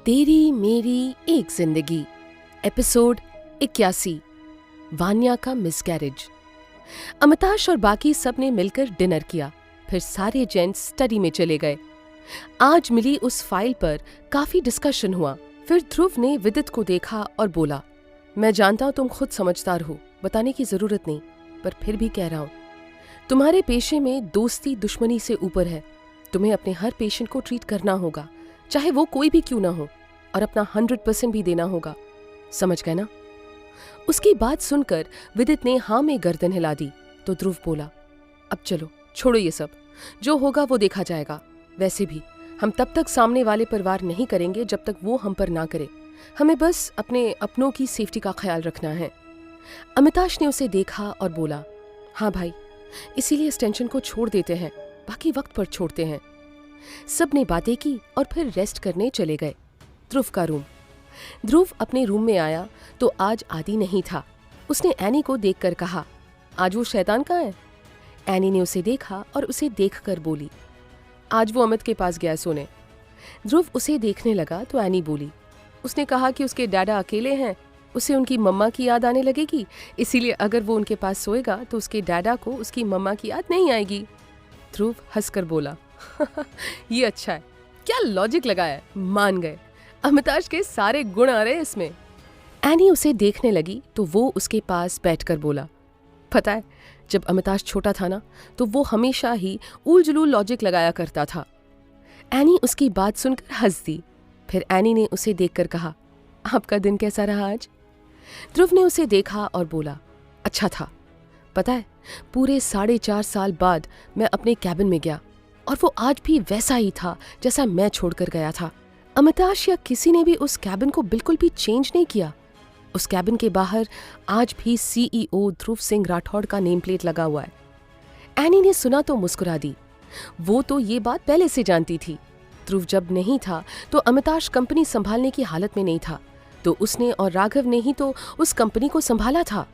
तेरी मेरी एक जिंदगी एपिसोड 81 वान्या का मिसकैरेज। अमिताश और बाकी सब ने मिलकर डिनर किया। फिर सारे जेंट्स स्टडी में चले गए। आज मिली उस फाइल पर काफी डिस्कशन हुआ। फिर ध्रुव ने विदित को देखा और बोला, मैं जानता हूं तुम खुद समझदार हो, बताने की जरूरत नहीं, पर फिर भी कह रहा हूं, तुम्हारे पेशे में दोस्ती दुश्मनी से ऊपर है। तुम्हें अपने हर पेशेंट को ट्रीट करना होगा, चाहे वो कोई भी क्यों ना हो, और अपना 100% भी देना होगा। समझ गए ना? उसकी बात सुनकर विदित ने हाँ में गर्दन हिला दी तो ध्रुव बोला, अब चलो छोड़ो ये सब, जो होगा वो देखा जाएगा। वैसे भी हम तब तक सामने वाले पर वार नहीं करेंगे जब तक वो हम पर ना करे। हमें बस अपने अपनों की सेफ्टी का ख्याल रखना है। अमिताश ने उसे देखा और बोला, हाँ भाई, इसीलिए इस टेंशन को छोड़ देते हैं, बाकी वक्त पर छोड़ते हैं। सब ने बातें की और फिर रेस्ट करने चले गए। ध्रुव का रूम। ध्रुव अपने रूम में आया तो आज आदि नहीं था। उसने एनी को देखकर कहा, आज वो शैतान कहाँ है? एनी ने उसे देखा और उसे देखकर बोली, आज वो अमित के पास गया सोने। ध्रुव उसे देखने लगा तो एनी बोली, उसने कहा कि उसके डैडा अकेले हैं, उसे उनकी मम्मा की याद आने लगेगी, इसीलिए अगर वो उनके पास सोएगा तो उसके डैडा को उसकी मम्मा की याद नहीं आएगी। ध्रुव हंसकर बोला, ये अच्छा है, क्या लॉजिक लगाया है, मान गए। अमिताश के सारे गुण आ रहे हैं इसमें। एनी उसे देखने लगी तो वो उसके पास बैठकर बोला, पता है, जब अमिताश छोटा था ना, तो वो हमेशा ही उल जुलूल लॉजिक लगाया करता था। एनी उसकी बात सुनकर हंस दी। फिर एनी ने उसे देखकर कहा, आपका दिन कैसा रहा आज? ध्रुव ने उसे देखा और बोला, अच्छा था। पता है, पूरे 4.5 साल बाद मैं अपने कैबिन में गया और वो आज भी वैसा ही था जैसा मैं छोड़कर गया था। अमिताश या किसी ने भी उस कैबिन को बिल्कुल भी चेंज नहीं किया। उस कैबिन के बाहर आज भी CEO ध्रुव सिंह राठौड़ का नेम प्लेट लगा हुआ है। एनी ने सुना तो मुस्कुरा दी। वो तो ये बात पहले से जानती थी। ध्रुव जब नहीं था तो अमिताश कंपनी संभालने की हालत में नहीं था, तो उसने और राघव ने ही तो उस कंपनी को संभाला था।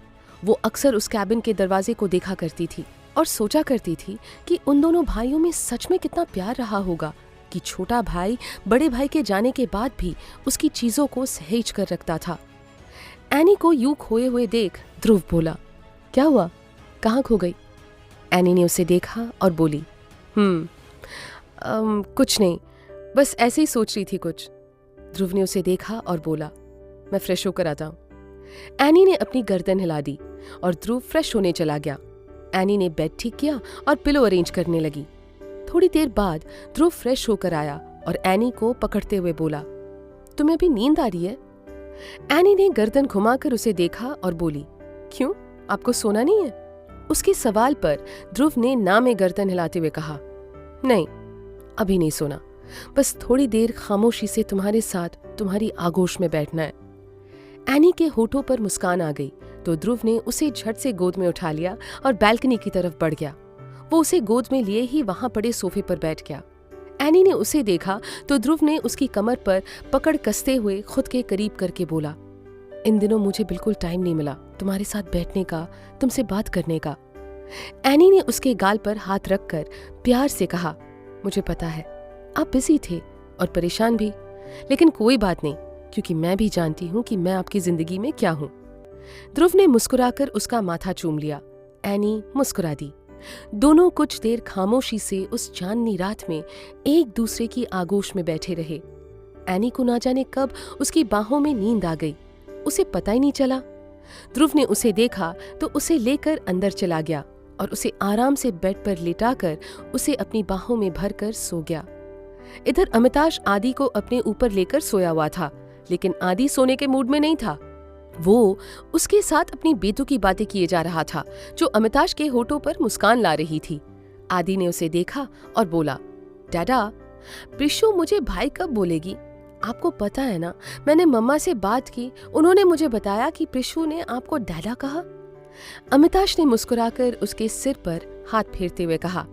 वो अक्सर उस कैबिन के दरवाजे को देखा करती थी और सोचा करती थी कि उन दोनों भाइयों में सच में कितना प्यार रहा होगा कि छोटा भाई बड़े भाई के जाने के बाद भी उसकी चीजों को सहेज कर रखता था। एनी को यूं खोए हुए देख ध्रुव बोला, क्या हुआ, कहाँ खो गई? एनी ने उसे देखा और बोली, कुछ नहीं, बस ऐसे ही सोच रही थी कुछ। ध्रुव ने उसे देखा और बोला, मैं फ्रेश होकर आता हूं। एनी ने अपनी गर्दन हिला दी और ध्रुव फ्रेश होने चला गया। एनी ने बेड ठीक किया और पिलो अरेंज करने लगी। थोड़ी देर बाद ध्रुव फ्रेश होकर आया और एनी को पकड़ते हुए बोला, तुम्हें अभी नींद आ रही है? एनी ने गर्दन घुमाकर उसे देखा और बोली, क्यों, आपको सोना नहीं है? उसके सवाल पर ध्रुव ने ना में गर्दन हिलाते हुए कहा, नहीं, अभी नहीं सोना, बस थोड़ी देर खामोशी से तुम्हारे साथ तुम्हारी आगोश में बैठना है। एनी के होठों पर मुस्कान आ गई तो ध्रुव ने उसे झट से गोद में उठा लिया और बैल्कनी की तरफ बढ़ गया। वो उसे गोद में लिए ही वहां पड़े सोफे पर बैठ गया। एनी ने उसे देखा तो ध्रुव ने उसकी कमर पर पकड़ कसते हुए खुद के करीब करके बोला, इन दिनों मुझे बिल्कुल टाइम नहीं मिला तुम्हारे साथ बैठने का, तुमसे बात करने का। एनी ने उसके गाल पर हाथ रखकर प्यार से कहा, मुझे पता है आप बिजी थे और परेशान भी, लेकिन कोई बात नहीं, क्योंकि मैं भी जानती हूँ कि मैं आपकी जिंदगी में क्या हूँ। ध्रुव ने मुस्कुराकर उसका माथा चूम लिया। एनी मुस्कुरा दी। दोनों कुछ देर खामोशी से उस चांदनी रात में एक दूसरे की आगोश में बैठे रहे। एनी को ना जाने कब उसकी बाहों में नींद आ गई, उसे पता ही नहीं चला। ध्रुव ने उसे देखा तो उसे लेकर अंदर चला गया और उसे आराम से बेड पर लिटाकर उसे अपनी बाहों में भरकर सो गया। इधर अमिताश आदि को अपने ऊपर लेकर सोया हुआ था, लेकिन आदि सोने के मूड में नहीं था। वो उसके साथ अपनी बेतुकी बातें किए जा रहा था, जो अमिताश के होठों पर मुस्कान ला रही थी। आदि ने उसे देखा और बोला, डैडा, प्रिशु मुझे भाई कब बोलेगी? आपको पता है ना, मैंने मम्मा से बात की, उन्होंने मुझे बताया कि प्रिशु ने आपको डैडा कहा। अमिताश ने मुस्कुराकर उसके सिर पर हाथ फेरते हुए कहा,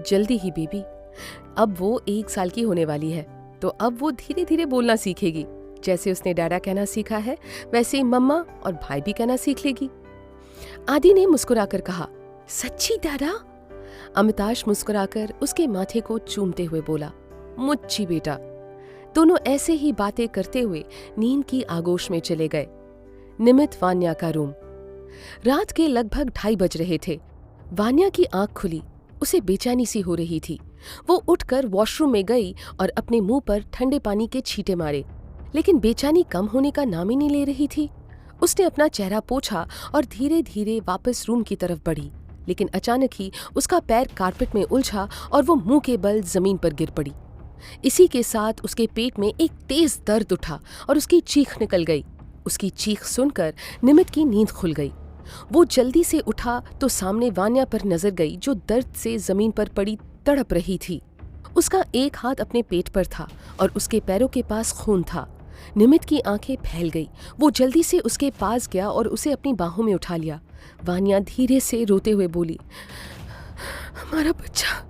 जल्दी ही बेबी, अब वो 1 साल की होने वाली है, तो अब वो धीरे धीरे बोलना सीखेगी। जैसे उसने डैडा कहना सीखा है, वैसे ही मम्मा और भाई भी कहना सीख लेगी। आदि ने मुस्कुराकर कहा, सच्ची डैडा? अमिताश मुस्कुराकर उसके माथे को चूमते हुए बोला, मुच्ची बेटा। दोनों ऐसे ही बातें करते हुए नींद की आगोश में चले गए। निमित वान्या का रूम। रात के लगभग 2:30 बज रहे थे। वान्या की आंख खुली। उसे बेचैनी सी हो रही थी। वो उठकर वॉशरूम में गई और अपने मुंह पर ठंडे पानी के छींटे मारे, लेकिन बेचैनी कम होने का नाम ही नहीं ले रही थी। उसने अपना चेहरा पोंछा और धीरे धीरे वापस रूम की तरफ बढ़ी, लेकिन अचानक ही उसका पैर कारपेट में उलझा और वो मुंह के बल जमीन पर गिर पड़ी। इसी के साथ उसके पेट में एक तेज दर्द उठा और उसकी चीख निकल गई। उसकी चीख सुनकर निमित की नींद खुल गई। वो जल्दी से उठा तो सामने वान्या पर नजर गई, जो दर्द से जमीन पर पड़ी तड़प रही थी। उसका एक हाथ अपने पेट पर था और उसके पैरों के पास खून था। निमित की आंखें फैल गई। वो जल्दी से उसके पास गया और उसे अपनी बाहों में उठा लिया। वान्या धीरे से रोते हुए बोली, हमारा बच्चा।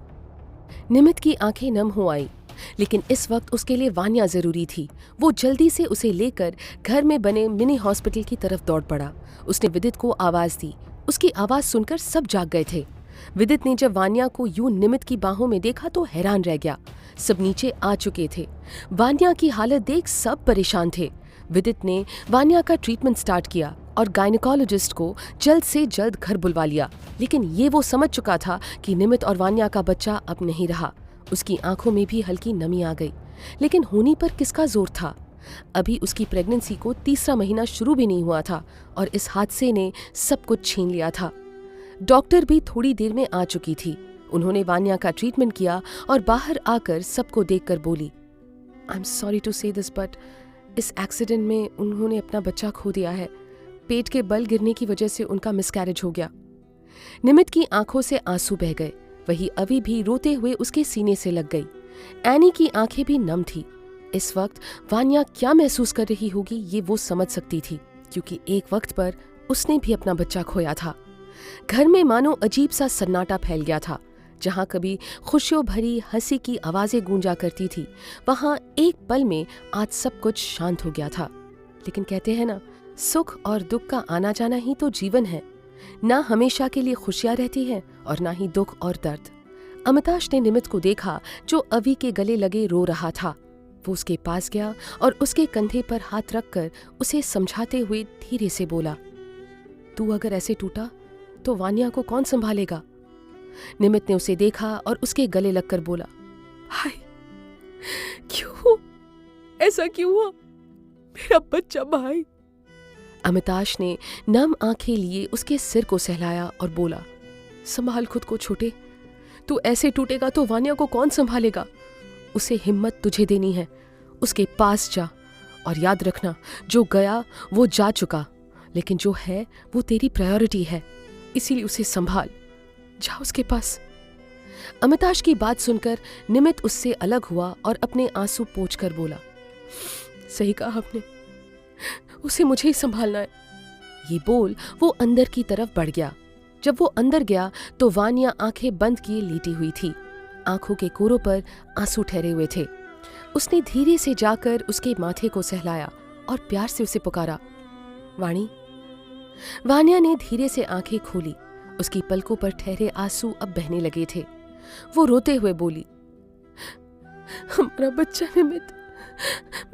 निमित की आंखें नम हो आई, लेकिन इस वक्त उसके लिए वान्या जरूरी थी। वो जल्दी से उसे लेकर घर में बने मिनी हॉस्पिटल की तरफ दौड़ पड़ा। उसने विदित को आवाज दी। उसकी आवाज सुनकर सब जाग गए थे। विदित ने जब वान्या को यूं निमित की बाहों में देखा तो हैरान रह गया। सब नीचे आ चुके थे। वान्या की हालत देख सब परेशान थे। विदित ने वान्या का ट्रीटमेंट स्टार्ट किया और गायनेकोलॉजिस्ट को जल्द से जल्द घर बुलवा लिया, लेकिन ये वो समझ चुका था कि निमित और वान्या का बच्चा अब नहीं रहा। उसकी आंखों में भी हल्की नमी आ गई, लेकिन होनी पर किसका जोर था। अभी उसकी प्रेगनेंसी को 3रा महीना शुरू भी नहीं हुआ था और इस हादसे ने सब कुछ छीन लिया था। डॉक्टर भी थोड़ी देर में आ चुकी थी। उन्होंने वान्या का ट्रीटमेंट किया और बाहर आकर सबको देखकर बोली, आई एम सॉरी टू से दिस बट इस एक्सीडेंट में उन्होंने अपना बच्चा खो दिया है। पेट के बल गिरने की वजह से उनका मिसकैरेज हो गया। निमित की आंखों से आंसू बह गए। वही अवी भी रोते हुए उसके सीने से लग गई। एनी की आंखें भी नम थी। इस वक्त वान्या क्या महसूस कर रही होगी ये वो समझ सकती थी, क्योंकि एक वक्त पर उसने भी अपना बच्चा खोया था। घर में मानो अजीब सा सन्नाटा फैल गया था। जहां कभी खुशियों भरी हंसी की आवाजें गूंजा करती थी, वहां एक पल में आज सब कुछ शांत हो गया था। लेकिन कहते हैं ना, सुख और दुख का आना जाना ही तो जीवन है। ना हमेशा के लिए खुशियां रहती हैं और ना ही दुख और दर्द। अमिताश ने निमित को देखा, जो अवी के गले लगे रो रहा था। वो उसके पास गया और उसके कंधे पर हाथ रखकर उसे समझाते हुए धीरे से बोला, तू अगर ऐसे टूटा तो वान्या को कौन संभालेगा। निमित ने उसे देखा और उसके गले लगकर बोला, भाई क्यों, ऐसा क्यों हुआ, मेरा बच्चा भाई। अमिताश ने नम आंखें लिए उसके सिर को सहलाया और बोला, संभाल खुद को छोटे, तू ऐसे टूटेगा तो वान्या को कौन संभालेगा। उसे हिम्मत तुझे देनी है। उसके पास जा और याद रखना, जो गया वो जा चुका, लेकिन जो है वो तेरी प्रायोरिटी है, इसीलिए उसे संभाल। जा उसके पास। अमिताश की बात सुनकर निमित उससे अलग हुआ और अपने आंसू पोंछकर बोला, सही कहा आपने, उसे मुझे ही संभालना है। ये बोल वो अंदर की तरफ बढ़ गया। जब वो अंदर गया तो वान्या आंखें बंद किए लेटी हुई थी। आंखों के कोरों पर आंसू ठहरे हुए थे। उसने धीरे से जाकर उसके माथे को सहलाया और प्यार से उसे पुकारा, वाणी। वान्या ने धीरे से आंखें खोली। उसकी पलकों पर ठहरे आंसू अब बहने लगे थे। वो रोते हुए बोली, हमारा बच्चा निमित,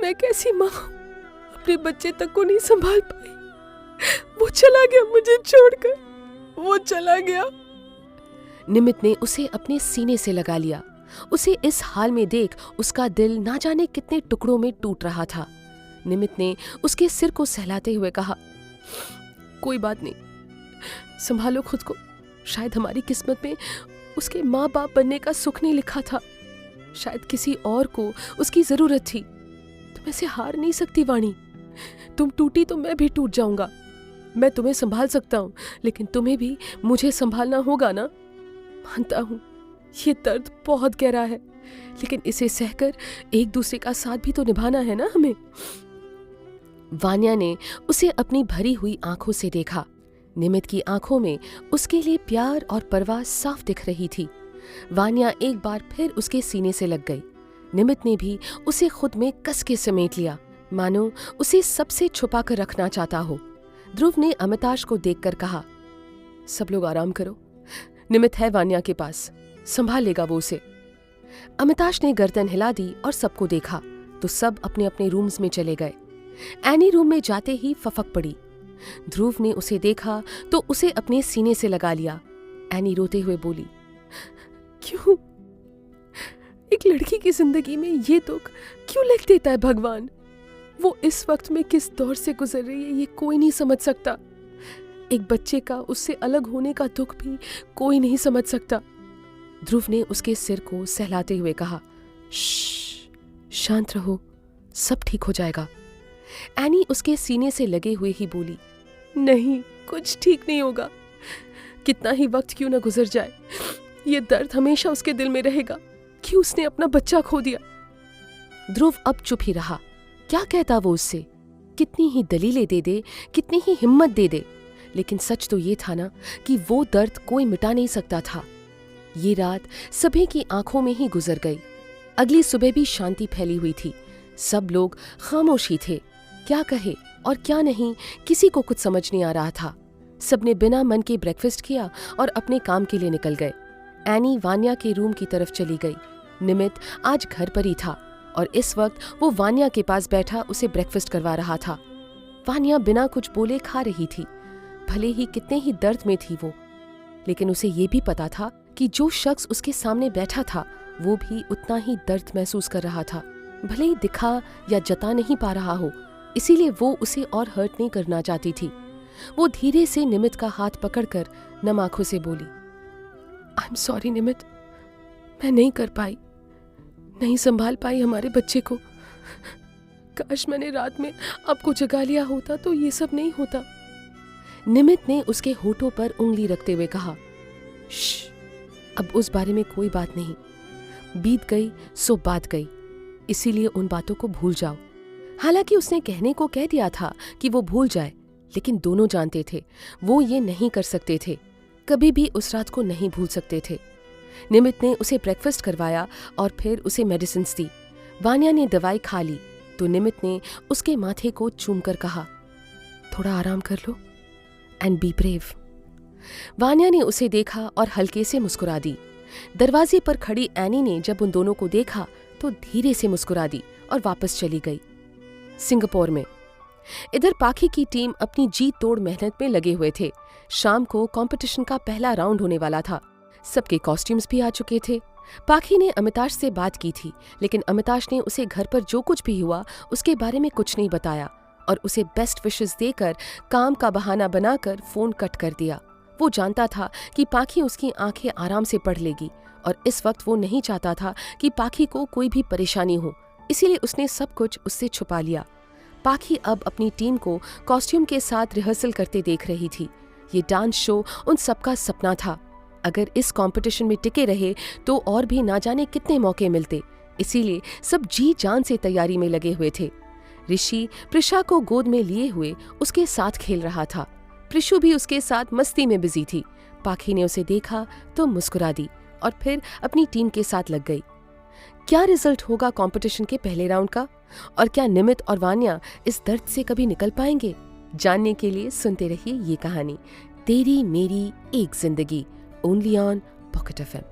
मैं कैसी माँ अपने बच्चे तक को नहीं संभाल पाई। वो चला गया मुझे छोड़कर, वो चला गया। निमित ने उसे अपने सीने से लगा लिया। उसे इस हाल में देख उसका दिल ना जाने कितने टुकड़ों में टूट रहा था। निमित ने उसके सिर को सहलाते हुए कहा, कोई बात नहीं, संभालो खुद को। शायद हमारी किस्मत में उसके माँ बाप बनने का सुख नहीं लिखा था। शायद किसी और को उसकी जरूरत थी। तुम ऐसे हार नहीं सकती वाणी। तुम टूटी तो मैं भी टूट जाऊंगा। मैं तुम्हें संभाल सकता हूँ, लेकिन तुम्हें भी मुझे संभालना होगा ना। मानता हूँ ये दर्द बहुत गहरा है, लेकिन इसे सहकर एक दूसरे का साथ भी तो निभाना है ना हमें। वान्या ने उसे अपनी भरी हुई आंखों से देखा। निमित की आंखों में उसके लिए प्यार और परवाह साफ दिख रही थी। वान्या एक बार फिर उसके सीने से लग गई। निमित ने भी उसे खुद में कस के समेट लिया, मानो उसे सबसे छुपा कर रखना चाहता हो। ध्रुव ने अमिताश को देखकर कहा, सब लोग आराम करो, निमित है वान्या के पास, संभाल लेगा वो उसे। अमिताश ने गर्दन हिला दी और सबको देखा। तो सब अपने अपने रूम्स में चले गए। एनी रूम में जाते ही फफक पड़ी। ध्रुव ने उसे देखा तो उसे अपने सीने से लगा लिया। एनी रोते हुए बोली, क्यों? एक लड़की की जिंदगी में ये दुख क्यों लिख देता है भगवान? वो इस वक्त में किस दौर से गुजर रही है ये कोई नहीं समझ सकता। एक बच्चे का उससे अलग होने का दुख भी कोई नहीं समझ सकता। ध्रुव ने उसके सिर को सहलाते हुए कहा, शांत रहो, सब ठीक हो जाएगा। एनी उसके सीने से लगे हुए ही बोली, नहीं, कुछ ठीक नहीं होगा। कितना ही वक्त क्यों ना गुजर जाए, ये दर्द हमेशा उसके दिल में रहेगा कि उसने अपना बच्चा खो दिया। ध्रुव अब चुप ही रहा। क्या कहता वो उससे? कितनी ही दलीलें दे दे, कितनी ही हिम्मत दे दे, लेकिन सच तो ये था ना कि वो दर्द कोई मिटा नहीं सकता था। ये रात सभी की आंखों में ही गुजर गई। अगली सुबह भी शांति फैली हुई थी। सब लोग खामोश ही थे। क्या कहे और क्या नहीं, किसी को कुछ समझ नहीं आ रहा था। सबने बिना मन के ब्रेकफास्ट किया और अपने काम के लिए निकल गए। एनी वान्या के रूम की तरफ चली गई। निमित आज घर पर ही था और इस वक्त वो वान्या के पास बैठा उसे ब्रेकफास्ट करवा रहा था। वान्या बिना कुछ बोले खा रही थी। भले ही कितने ही दर्द में थी वो, लेकिन उसे ये भी पता था कि जो शख्स उसके सामने बैठा था वो भी उतना ही दर्द महसूस कर रहा था। भले ही दिखा या जता नहीं पा रहा हो, इसीलिए वो उसे और हर्ट नहीं करना चाहती थी। वो धीरे से निमित का हाथ पकड़कर नम आंखों से बोली, आई एम सॉरी निमित, मैं नहीं कर पाई, नहीं संभाल पाई हमारे बच्चे को। काश मैंने रात में आपको जगा लिया होता तो ये सब नहीं होता। निमित ने उसके होठों पर उंगली रखते हुए कहा, श्श, अब उस बारे में कोई बात नहीं, बीत गई सो बात गई, इसीलिए उन बातों को भूल जाओ। हालांकि उसने कहने को कह दिया था कि वो भूल जाए, लेकिन दोनों जानते थे वो ये नहीं कर सकते थे, कभी भी उस रात को नहीं भूल सकते थे। निमित ने उसे ब्रेकफास्ट करवाया और फिर उसे मेडिसिन्स दी। वान्या ने दवाई खा ली तो निमित ने उसके माथे को चूमकर कहा, थोड़ा आराम कर लो एंड बी ब्रेव। वान्या ने उसे देखा और हल्के से मुस्कुरा दी। दरवाजे पर खड़ी एनी ने जब उन दोनों को देखा तो धीरे से मुस्कुरा दी और वापस चली गई। सिंगापुर में इधर पाखी की टीम अपनी जी तोड़ मेहनत में लगे हुए थे। शाम को कंपटीशन का पहला राउंड होने वाला था। सबके कॉस्ट्यूम्स भी आ चुके थे। पाखी ने अमिताश से बात की थी, लेकिन अमिताश ने उसे घर पर जो कुछ भी हुआ उसके बारे में कुछ नहीं बताया और उसे बेस्ट विशेस देकर काम का बहाना बनाकर फोन कट कर दिया। वो जानता था कि पाखी उसकी आंखें आराम से पढ़ लेगी और इस वक्त वो नहीं चाहता था कि पाखी को कोई भी परेशानी हो, इसीलिए उसने सब कुछ उससे छुपा लिया। पाखी अब अपनी टीम को कॉस्ट्यूम के साथ रिहर्सल करते देख रही थी। ये डांस शो उन सबका सपना था। अगर इस कंपटीशन में टिके रहे तो और भी ना जाने कितने मौके मिलते, इसीलिए सब जी जान से तैयारी में लगे हुए थे। ऋषि प्रिशा को गोद में लिए हुए उसके साथ खेल रहा था। प्रिशु भी उसके साथ मस्ती में बिजी थी। पाखी ने उसे देखा तो मुस्कुरा दी और फिर अपनी टीम के साथ लग गई। क्या रिजल्ट होगा कंपटीशन के पहले राउंड का, और क्या निमित और वान्या इस दर्द से कभी निकल पाएंगे? जानने के लिए सुनते रहिए ये कहानी तेरी मेरी एक जिंदगी, ओनली ऑन पॉकेट FM।